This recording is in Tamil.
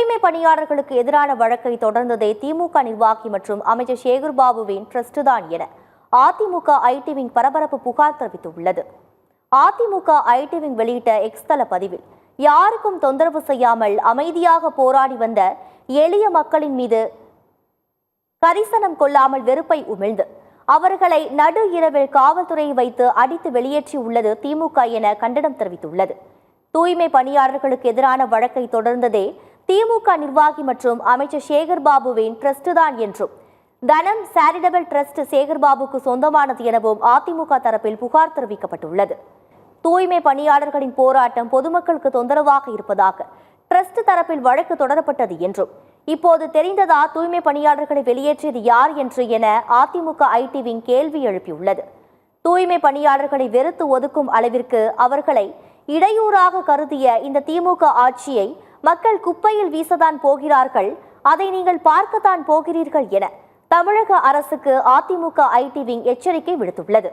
தூய்மை பணியாளர்களுக்கு எதிரான வழக்கை தொடர்ந்ததே திமுக நிர்வாகி மற்றும் அமைச்சர் சேகர்பாபுவின் ட்ரஸ்ட் தான் என அதிமுக ஐடி விங் பரபரப்பு புகார் தெரிவித்துள்ளது. அதிமுக ஐடி விங் வெளியிட்ட எக்ஸ் தள பதிவில், யாருக்கும் தொந்தரவு செய்யாமல் அமைதியாக போராடி வந்த எளிய மக்களின் மீது கரிசனம் கொள்ளாமல் வெறுப்பை உமிழ்ந்து அவர்களை நடு இரவில் காவல்துறையை வைத்து அடித்து வெளியேற்றியுள்ளது திமுக என கண்டனம் தெரிவித்துள்ளது. தூய்மை பணியாளர்களுக்கு எதிரான வழக்கை தொடர்ந்ததே திமுக நிர்வாகி மற்றும் அமைச்சர் சேகர்பாபுவின் ட்ரஸ்ட் தான் என்றும், தனம் சேரிடபிள் ட்ரஸ்ட் சேகர்பாபுக்கு சொந்தமானது எனவும் அதிமுக தரப்பில் புகார் தெரிவிக்கப்பட்டுள்ளது. தூய்மை பணியாளர்களின் போராட்டம் பொதுமக்களுக்கு தொந்தரவாக இருப்பதாக ட்ரஸ்ட் தரப்பில் வழக்கு தொடரப்பட்டது என்றும், இப்போது தெரிந்ததா தூய்மை பணியாளர்களை வெளியேற்றியது யார் என்று என அதிமுக ஐடி விங் கேள்வி எழுப்பியுள்ளது. தூய்மை பணியாளர்களை வெறுத்து ஒதுக்கும் அளவிற்கு அவர்களை இடையூறாக கருதிய இந்த திமுக ஆட்சியை மக்கள் குப்பையில் வீசத்தான் போகிறார்கள், அதை நீங்கள் பார்க்கத்தான் போகிறீர்கள் என தமிழக அரசுக்கு அதிமுக ஐடி விங் எச்சரிக்கை விடுத்துள்ளது.